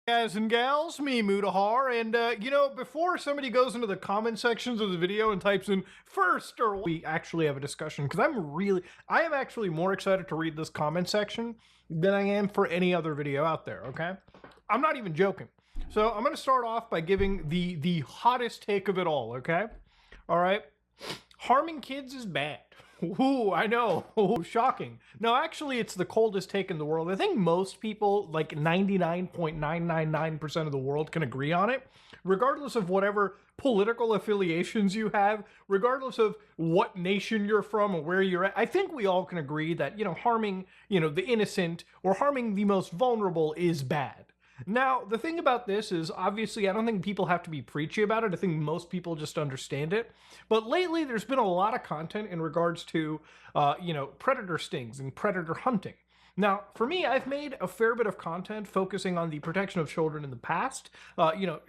Guys and gals, me Mutahar, and before somebody goes into the comment sections of the video and types in first, or we actually have a discussion, because I am actually more excited to read this comment section than I am for any other video out there, okay? I'm not even joking. So I'm going to start off by giving the hottest take of it all, okay? All right? Harming kids is bad. Ooh, I know. Ooh, shocking. No, actually, it's the coldest take in the world. I think most people, like 99.999% of the world, can agree on it, regardless of whatever political affiliations you have, regardless of what nation you're from or where you're at. I think we all can agree that, harming, the innocent or harming the most vulnerable is bad. Now, the thing about this is, obviously, I don't think people have to be preachy about it. I think most people just understand it. But lately, there's been a lot of content in regards to, predator stings and predator hunting. Now, for me, I've made a fair bit of content focusing on the protection of children in the past,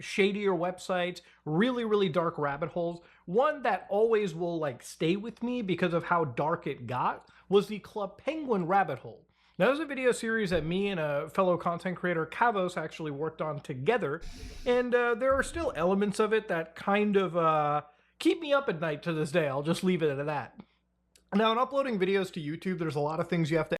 shadier websites, really, really dark rabbit holes. One that always will, stay with me because of how dark it got was the Club Penguin rabbit hole. Now, this is a video series that me and a fellow content creator, Kavos, actually worked on together, and there are still elements of it that kind of keep me up at night to this day. I'll just leave it at that. Now, in uploading videos to YouTube, there's a lot of things you have to.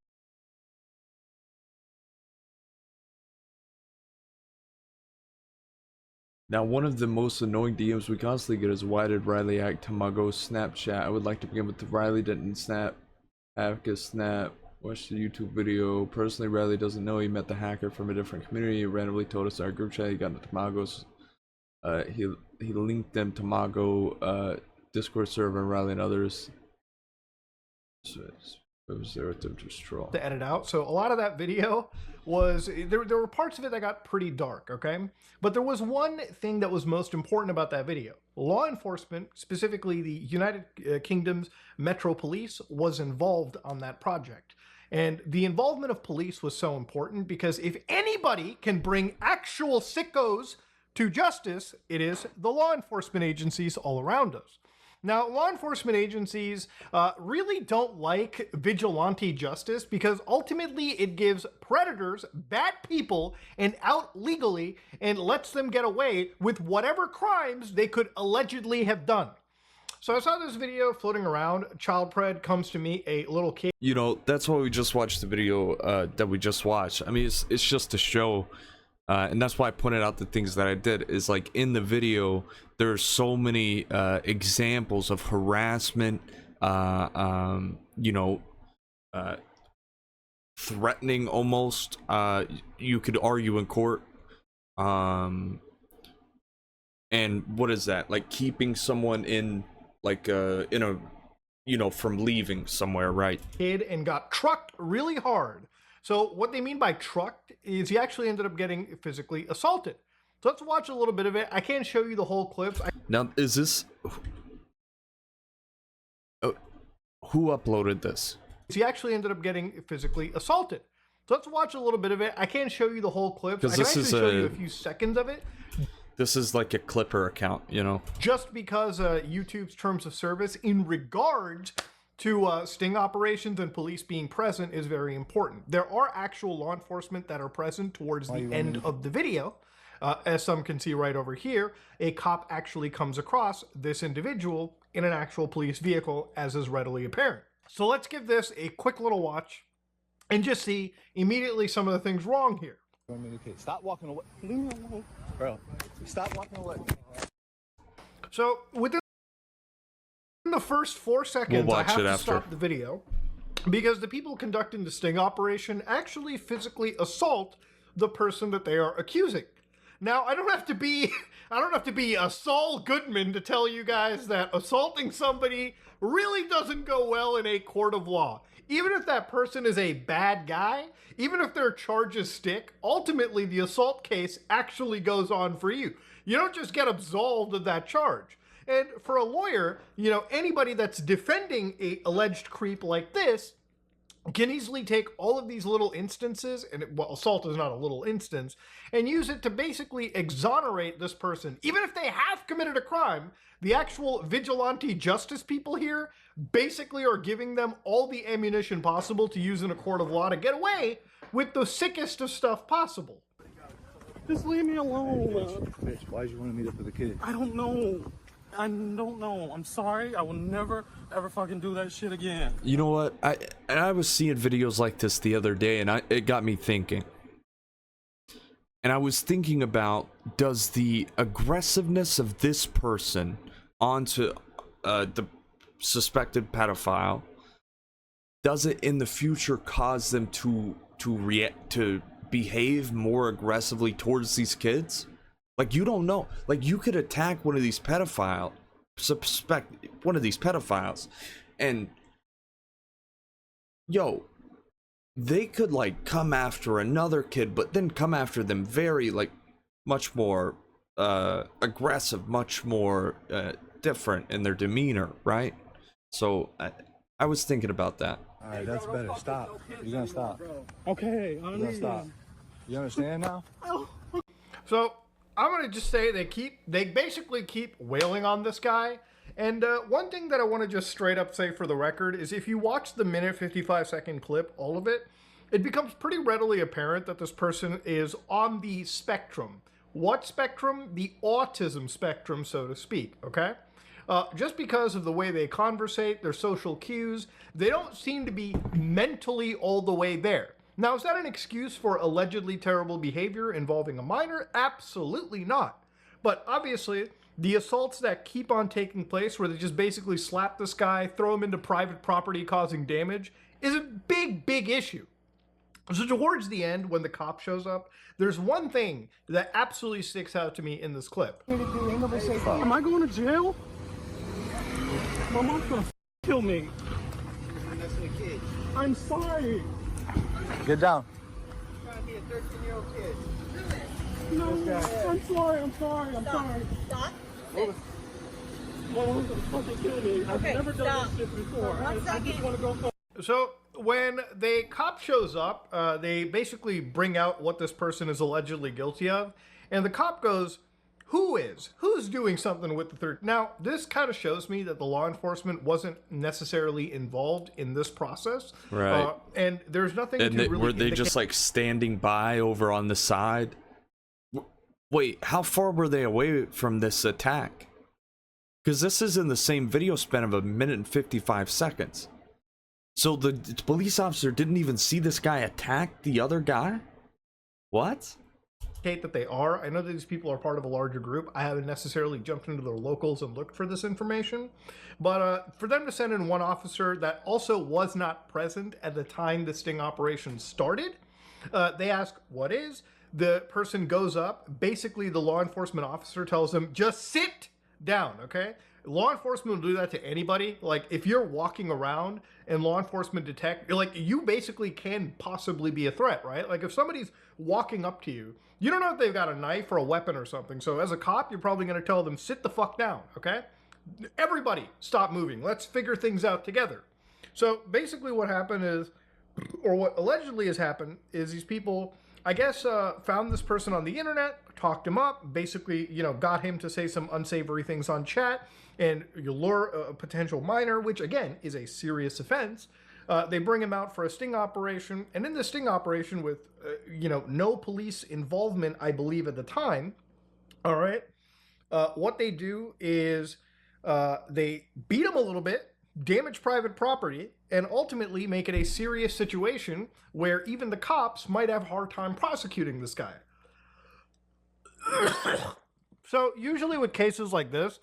Now, one of the most annoying DMs we constantly get is, why did Riley hack Tamago's Snapchat? I would like to begin with, Riley didn't hack his snap. Watched the YouTube video. Personally, Riley doesn't know he met the hacker from a different community. He randomly told us our group chat he got into Tamago's. He linked them to Tamago Discord server, and Riley and others. So it was there with them to troll. To edit out. So a lot of that video was, there were parts of it that got pretty dark, okay? But there was one thing that was most important about that video. Law enforcement, specifically the United Kingdom's Metro Police, was involved on that project. And the involvement of police was so important because if anybody can bring actual sickos to justice, it is the law enforcement agencies all around us. Now, law enforcement agencies really don't like vigilante justice because ultimately it gives predators bad people and out legally and lets them get away with whatever crimes they could allegedly have done. So I saw this video floating around. Child Pred comes to me, a little kid. That's why we just watched the video that we just watched. I mean, it's just to show, and that's why I pointed out the things that I did. Is like in the video, there's so many examples of harassment, threatening almost. You could argue in court. And what is that? Like keeping someone in. From leaving somewhere, right? Kid and got trucked really hard. So what they mean by trucked is he actually ended up getting physically assaulted. So let's watch a little bit of it. I can't show you the whole clips. Now, is this... who uploaded this? He actually ended up getting physically assaulted. So let's watch a little bit of it. I can't show you the whole clips. I can actually show you a few seconds of it. This is like a Clipper account, Just because YouTube's terms of service in regards to sting operations and police being present is very important. There are actual law enforcement that are present towards the end of the video. As some can see right over here, a cop actually comes across this individual in an actual police vehicle, as is readily apparent. So let's give this a quick little watch and just see immediately some of the things wrong here. Stop walking away. Leave me alone. Bro, stop walking away. So within the first 4 seconds, I have to stop the video because the people conducting the sting operation actually physically assault the person that they are accusing. Now, I don't have to be a Saul Goodman to tell you guys that assaulting somebody really doesn't go well in a court of law. Even if that person is a bad guy, even if their charges stick, ultimately the assault case actually goes on for you. You don't just get absolved of that charge. And for a lawyer, anybody that's defending an alleged creep like this can easily take all of these little instances, and assault is not a little instance, and use it to basically exonerate this person. Even if they have committed a crime, the actual vigilante justice people here basically are giving them all the ammunition possible to use in a court of law to get away with the sickest of stuff possible. Just leave me alone. Bitch, why did you want to meet up with the kid? I don't know. I don't know. I'm sorry. I will never, ever fucking do that shit again. You know what? I was seeing videos like this the other day, and it got me thinking. And I was thinking about, does the aggressiveness of this person onto the suspected pedophile, does it in the future cause them to behave more aggressively towards these kids? Like, you don't know. Like, you could attack one of these pedophiles, and yo, they could like come after another kid, but then come after them very like much more aggressive, much more different in their demeanor, right? So I was thinking about that. All right, that's better. Stop. You're gonna stop. Okay, You're gonna stop. You understand now? So I'm gonna just say they basically keep wailing on this guy. And one thing that I want to just straight up say for the record is, if you watch the minute 55-second clip, all of it, it becomes pretty readily apparent that this person is on the spectrum. What spectrum? The autism spectrum, so to speak, okay? Just because of the way they conversate, their social cues, they don't seem to be mentally all the way there. Now, is that an excuse for allegedly terrible behavior involving a minor? Absolutely not. But obviously, the assaults that keep on taking place, where they just basically slap this guy, throw him into private property causing damage, is a big, big issue. So towards the end, when the cop shows up, there's one thing that absolutely sticks out to me in this clip. Am I going to jail? My mom's gonna kill me. I'm sorry. Get down. Trying to be a 13-year-old kid. No, I'm sorry. Stop. My mom's gonna fucking kill me. I've Okay, never done stop. this shit before. For 1 I just second. want to go home. So when the cop shows up, they basically bring out what this person is allegedly guilty of, and the cop goes, who's doing something with the third? Now, this kind of shows me that the law enforcement wasn't necessarily involved in this process. Right. And there's nothing And to really were they indicate- just like standing by over on the side? Wait, how far were they away from this attack? Because this is in the same video span of 1 minute and 55 seconds. So the police officer didn't even see this guy attack the other guy? What? that they are. I know that these people are part of a larger group. I haven't necessarily jumped into their locals and looked for this information, but for them to send in one officer that also was not present at the time the sting operation started, they ask, what is? The person goes up. Basically, the law enforcement officer tells them, just sit down, okay? Law enforcement will do that to anybody. Like, if you're walking around and law enforcement detect, like, you basically can possibly be a threat, right? Like, if somebody's walking up to you, you don't know if they've got a knife or a weapon or something. So as a cop, you're probably going to tell them, sit the fuck down, okay? Everybody, stop moving. Let's figure things out together. So basically what happened is, or what allegedly has happened, is these people, I guess, found this person on the internet, talked him up, basically, you know, got him to say some unsavory things on chat, and you lure a potential minor, which again is a serious offense. They bring him out for a sting operation, and in the sting operation with, you know, no police involvement, I believe at the time, all right, what they do is they beat him a little bit, damage private property, and ultimately make it a serious situation where even the cops might have a hard time prosecuting this guy. So usually with cases like this,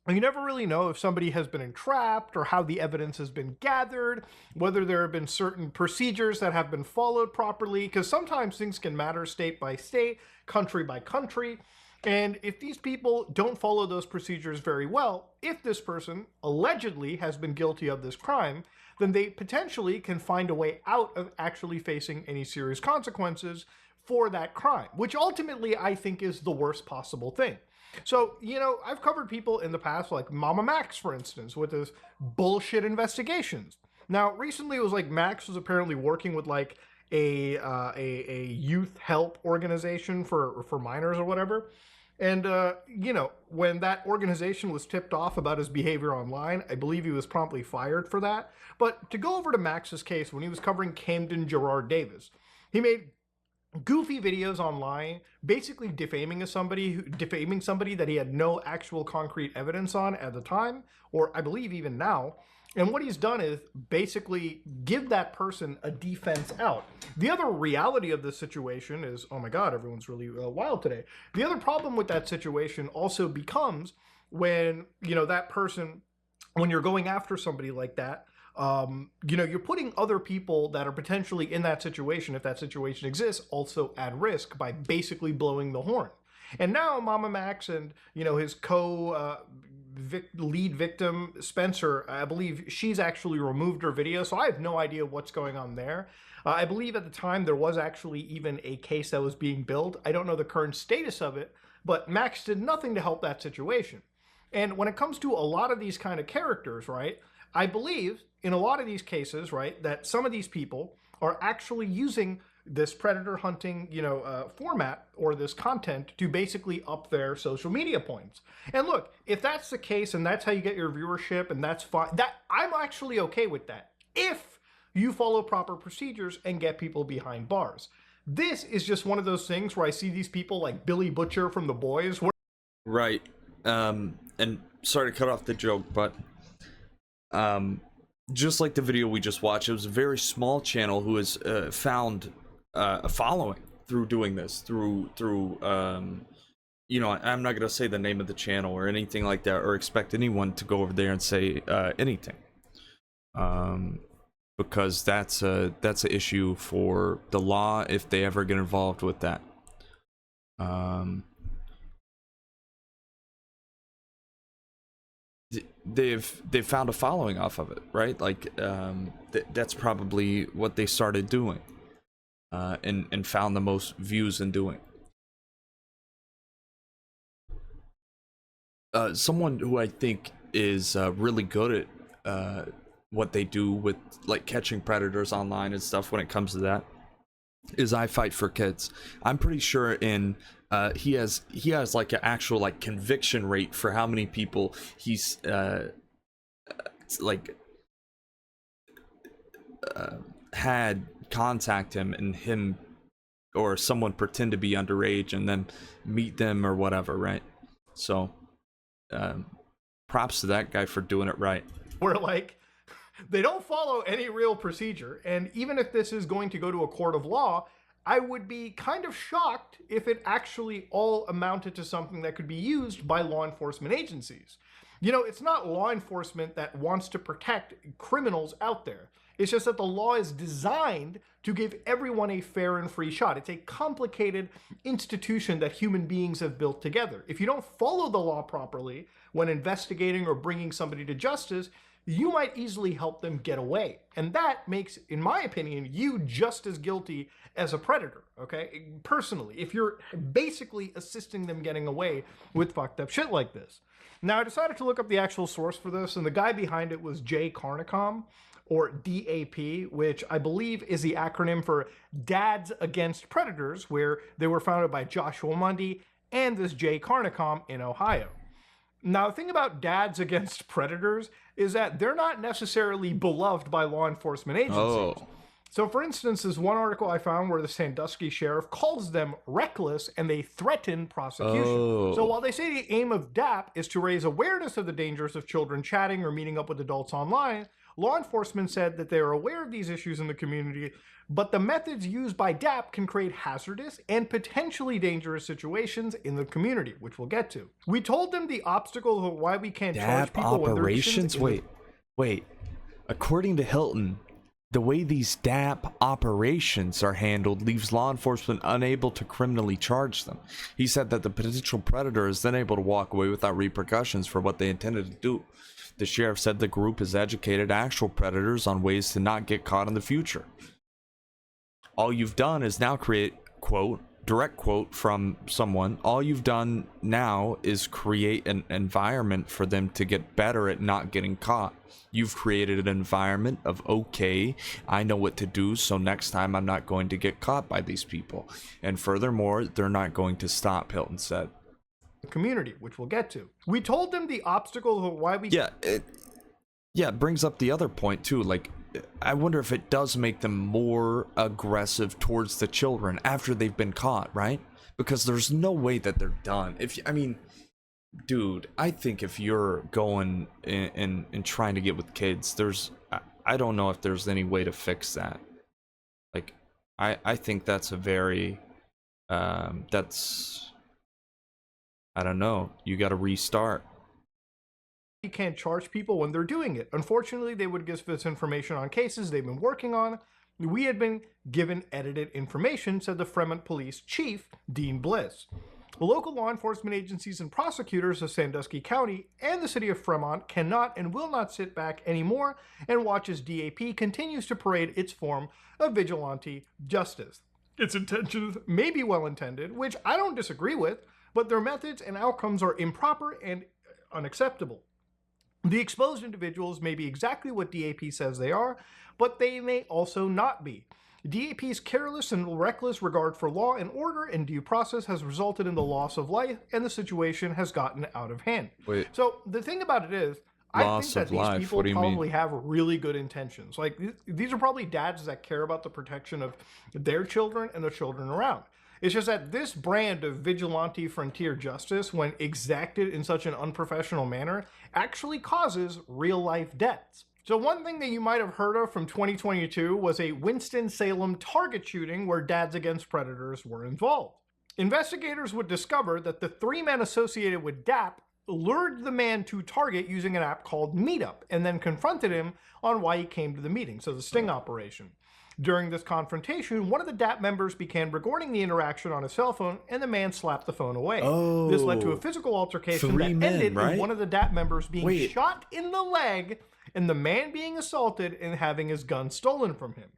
you never really know if somebody has been entrapped or how the evidence has been gathered, whether there have been certain procedures that have been followed properly, because sometimes things can matter state by state, country by country. And if these people don't follow those procedures very well, if this person allegedly has been guilty of this crime, then they potentially can find a way out of actually facing any serious consequences for that crime, which ultimately I think is the worst possible thing. So, you know, I've covered people in the past, like Mama Max, for instance, with his bullshit investigations. Now, recently it was like Max was apparently working with like a youth help organization for minors or whatever. And, you know, when that organization was tipped off about his behavior online, I believe he was promptly fired for that. But to go over to Max's case, when he was covering Camden Gerard Davis, he made goofy videos online, basically defaming somebody that he had no actual concrete evidence on at the time, or I believe even now. And what he's done is basically give that person a defense out. The other reality of this situation is, oh my God, everyone's really wild today. The other problem with that situation also becomes when, that person, when you're going after somebody like that, you're putting other people that are potentially in that situation, if that situation exists, also at risk by basically blowing the horn. And now Mama Max and, his lead victim, Spencer, I believe she's actually removed her video, so I have no idea what's going on there. I believe at the time there was actually even a case that was being built. I don't know the current status of it, but Max did nothing to help that situation. And when it comes to a lot of these kind of characters, right, I believe in a lot of these cases, right, that some of these people are actually using this predator hunting, format or this content to basically up their social media points. And look, if that's the case and that's how you get your viewership, and that's fine, that I'm actually okay with that if you follow proper procedures and get people behind bars. This is just one of those things where I see these people like Billy Butcher from The Boys. Right. And sorry to cut off the joke, but just like the video we just watched, it was a very small channel who has found a following through doing this, I'm not gonna say the name of the channel or anything like that, or expect anyone to go over there and say anything, because that's an issue for the law if they ever get involved with that. They've found a following off of it, right? Like that's probably what they started doing, and found the most views in doing. Someone who I think is really good at what they do with like catching predators online and stuff when it comes to that is I Fight for Kids. I'm pretty sure he has like an actual like conviction rate for how many people he's had contact him, and him or someone pretend to be underage and then meet them or whatever, right? So props to that guy for doing it right. Where like they don't follow any real procedure, and even if this is going to go to a court of law, I would be kind of shocked if it actually all amounted to something that could be used by law enforcement agencies. It's not law enforcement that wants to protect criminals out there. It's just that the law is designed to give everyone a fair and free shot. It's a complicated institution that human beings have built together. If you don't follow the law properly when investigating or bringing somebody to justice, you might easily help them get away. And that makes, in my opinion, you just as guilty as a predator, okay? Personally, if you're basically assisting them getting away with fucked up shit like this. Now, I decided to look up the actual source for this, and the guy behind it was Jay Carnicom, or DAP, which I believe is the acronym for Dads Against Predators, where they were founded by Joshua Mundy and this Jay Carnicom in Ohio. Now, the thing about Dads Against Predators is that they're not necessarily beloved by law enforcement agencies. Oh. So, for instance, there's one article I found where the Sandusky sheriff calls them reckless and they threaten prosecution. Oh. So while they say the aim of DAP is to raise awareness of the dangers of children chatting or meeting up with adults online, law enforcement said that they are aware of these issues in the community, but the methods used by DAP can create hazardous and potentially dangerous situations in the community, which we'll get to. We told them the obstacle of why we can't charge DAP people operations? Wait. According to Hilton, the way these DAP operations are handled leaves law enforcement unable to criminally charge them. He said that the potential predator is then able to walk away without repercussions for what they intended to do. The sheriff said the group has educated actual predators on ways to not get caught in the future. All you've done is now create, quote, direct quote from someone, all you've done now is create an environment for them to get better at not getting caught. You've created an environment of, okay, I know what to do, so next time I'm not going to get caught by these people. And furthermore, they're not going to stop, Hilton said. Community, which we'll get to. We told them the obstacle of why we... Yeah, it brings up the other point too, like, I wonder if it does make them more aggressive towards the children after they've been caught, right? Because there's no way that they're done. I mean, dude, I think if you're going and trying to get with kids, I don't know if there's any way to fix that. Like, I think that's a very, I don't know, you got to restart. You can't charge people when they're doing it. Unfortunately, they would give us information on cases they've been working on. We had been given edited information, said the Fremont Police Chief, Dean Bliss. The local law enforcement agencies and prosecutors of Sandusky County and the city of Fremont cannot and will not sit back anymore and watch as DAP continues to parade its form of vigilante justice. Its intentions may be well-intended, which I don't disagree with, but their methods and outcomes are improper and unacceptable. The exposed individuals may be exactly what DAP says they are, but they may also not be. DAP's careless and reckless regard for law and order and due process has resulted in the loss of life, and the situation has gotten out of hand. Wait. So the thing about it is, I think Loss that of these life? people What do you mean? probably have really good intentions. Like, these are probably dads that care about the protection of their children and the children around. It's just that this brand of vigilante frontier justice, when exacted in such an unprofessional manner, actually causes real-life deaths. So one thing that you might have heard of from 2022 was a Winston-Salem Target shooting where dads against predators were involved. Investigators would discover that the 3 men associated with DAP lured the man to Target using an app called Meetup and then confronted him on why he came to the meeting, so the sting operation. During this confrontation, one of the DAP members began recording the interaction on his cell phone, and the man slapped the phone away. This led to a physical altercation 3 that men, ended right? in one of the DAP members being Wait. shot in the leg and the man being assaulted and having his gun stolen from him.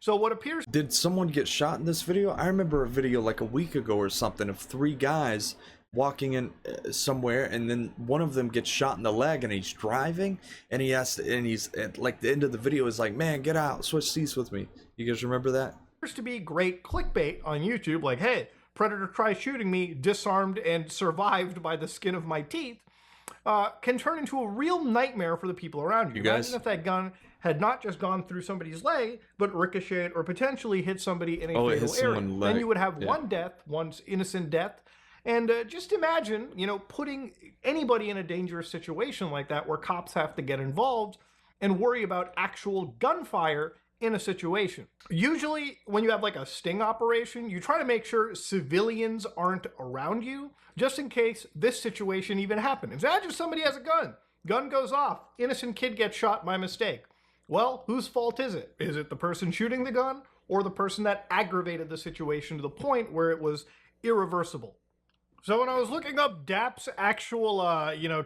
So what appears Did someone get shot in this video? I remember a video like a week ago or something of 3 guys walking in somewhere, and then one of them gets shot in the leg, and he's driving, and he's at like the end of the video is like, man, get out, switch seats with me. You guys remember that? to be great clickbait on YouTube, like, hey, predator tries shooting me, disarmed and survived by the skin of my teeth, can turn into a real nightmare for the people around you. You guys- Imagine if that gun had not just gone through somebody's leg, but ricocheted or potentially hit somebody in a Oh, it hit fatal area. someone's Then leg. you would have Yeah. one death, one innocent death. And just imagine, putting anybody in a dangerous situation like that where cops have to get involved and worry about actual gunfire in a situation. Usually, when you have like a sting operation, you try to make sure civilians aren't around you, just in case this situation even happens. Imagine somebody has a gun goes off, innocent kid gets shot by mistake. Well, whose fault is it? Is it the person shooting the gun or the person that aggravated the situation to the point where it was irreversible? So when I was looking up DAP's actual,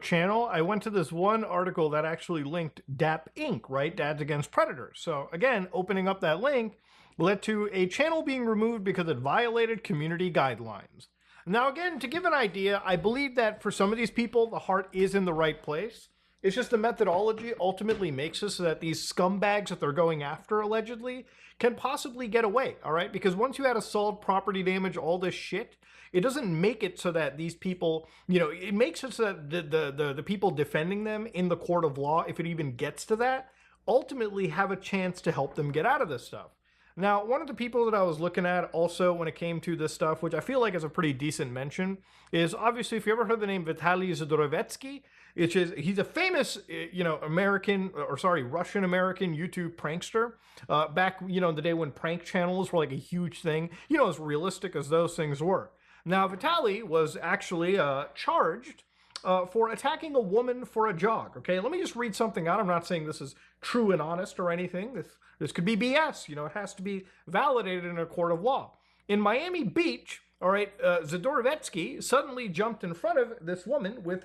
channel, I went to this one article that actually linked DAP Inc., right? Dads Against Predators. So again, opening up that link led to a channel being removed because it violated community guidelines. Now again, to give an idea, I believe that for some of these people, the heart is in the right place. It's just the methodology ultimately makes it so that these scumbags that they're going after, allegedly, can possibly get away, all right? Because once you had assault, property damage, all this shit, it doesn't make it so that these people, it makes it so that the people defending them in the court of law, if it even gets to that, ultimately have a chance to help them get out of this stuff. Now, one of the people that I was looking at also when it came to this stuff, which I feel like is a pretty decent mention, is obviously, if you ever heard the name Vitaly Zdorovetsky, he's a famous, Russian-American YouTube prankster. Back, in the day when prank channels were like a huge thing, as realistic as those things were. Now, Vitaly was actually charged for attacking a woman for a jog. Okay, let me just read something out. I'm not saying this is true and honest or anything. This could be BS. It has to be validated in a court of law. In Miami Beach, all right, Zdorovetsky suddenly jumped in front of this woman with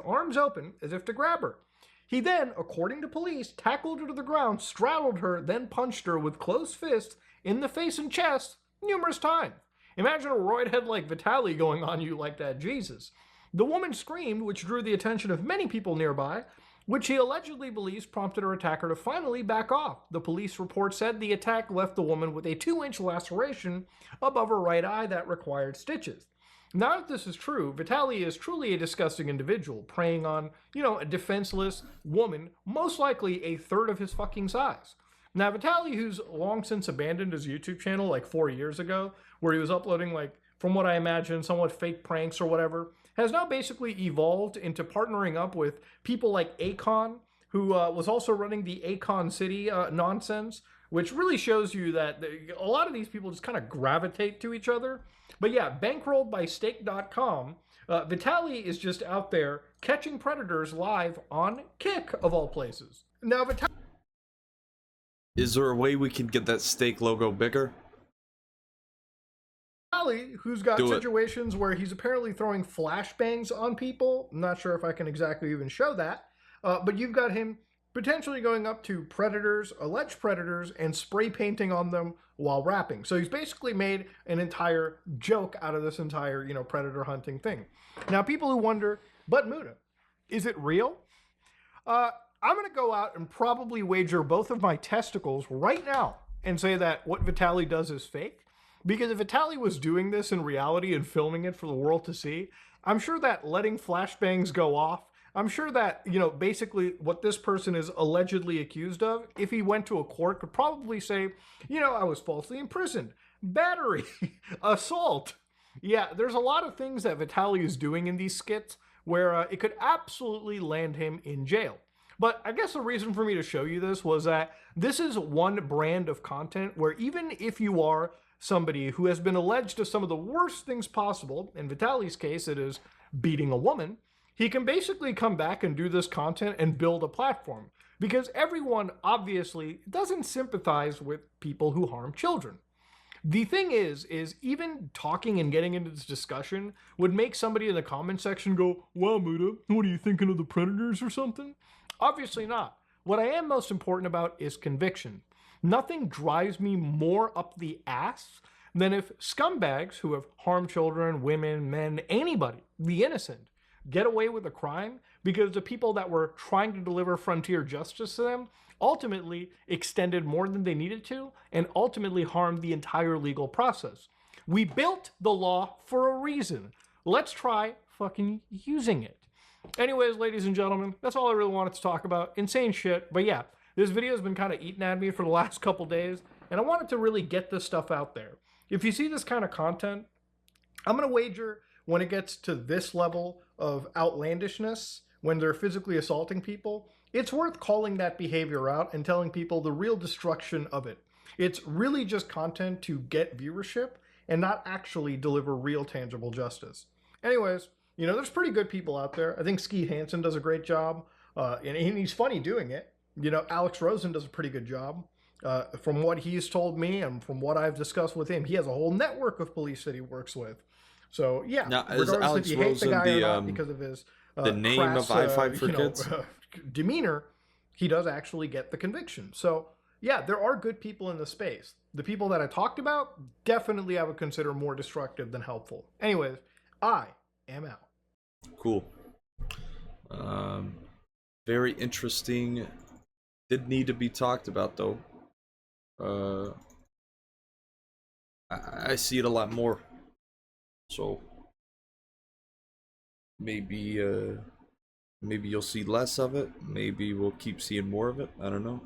arms open as if to grab her. He then, according to police, tackled her to the ground, straddled her, then punched her with closed fists in the face and chest numerous times. Imagine a roid head like Vitaly going on you like that, Jesus. The woman screamed, which drew the attention of many people nearby, which he allegedly believes prompted her attacker to finally back off. The police report said the attack left the woman with a 2-inch laceration above her right eye that required stitches. Now that this is true, Vitaly is truly a disgusting individual, preying on, a defenseless woman, most likely a third of his fucking size. Now, Vitaly, who's long since abandoned his YouTube channel like 4 years ago, where he was uploading, like, from what I imagine, somewhat fake pranks or whatever, has now basically evolved into partnering up with people like Akon, who was also running the Akon City nonsense, which really shows you that a lot of these people just kind of gravitate to each other. But yeah, bankrolled by Stake.com, Vitaly is just out there catching predators live on Kick, of all places. Now, Is there a way we can get that Stake logo bigger? Vitaly, who's got Do it. situations where he's apparently throwing flashbangs on people. I'm not sure if I can exactly even show that. But you've got him potentially going up to predators, alleged predators, and spray painting on them while rapping. So he's basically made an entire joke out of this entire, predator hunting thing. Now, people who wonder, but Muda, is it real? I'm going to go out and probably wager both of my testicles right now and say that what Vitaly does is fake. Because if Vitaly was doing this in reality and filming it for the world to see, I'm sure that letting flashbangs go off, I'm sure that, basically what this person is allegedly accused of, if he went to a court, could probably say, I was falsely imprisoned, battery, assault. Yeah, there's a lot of things that Vitaly is doing in these skits where it could absolutely land him in jail. But I guess the reason for me to show you this was that this is one brand of content where even if you are somebody who has been alleged of some of the worst things possible, in Vitaly's case it is beating a woman, he can basically come back and do this content and build a platform. Because everyone obviously doesn't sympathize with people who harm children. The thing is even talking and getting into this discussion would make somebody in the comment section go, wow, Muda, what are you thinking of the predators or something? Obviously not. What I am most important about is conviction. Nothing drives me more up the ass than if scumbags who have harmed children, women, men, anybody, the innocent, get away with a crime because the people that were trying to deliver frontier justice to them ultimately extended more than they needed to and ultimately harmed the entire legal process. We built the law for a reason. Let's try fucking using it. Anyways, ladies and gentlemen, that's all I really wanted to talk about. Insane shit. But yeah, this video has been kind of eating at me for the last couple days, and I wanted to really get this stuff out there. If you see this kind of content, I'm going to wager when it gets to this level of outlandishness, when they're physically assaulting people, it's worth calling that behavior out and telling people the real destruction of it. It's really just content to get viewership and not actually deliver real tangible justice. Anyways, there's pretty good people out there. I think Skeet Hansen does a great job, and he's funny doing it. Alex Rosen does a pretty good job. From what he's told me and from what I've discussed with him, he has a whole network of police that he works with. So yeah, Now, is regardless Alex if you hate Rosen the guy or not the because of his the name crass, of i5 for Kids? demeanor, he does actually get the conviction. So yeah, there are good people in the space. The people that I talked about, definitely I would consider more destructive than helpful. Anyways, I am out. Cool. Very interesting. Did need to be talked about though. I see it a lot more. So maybe maybe you'll see less of it. Maybe we'll keep seeing more of it. I don't know.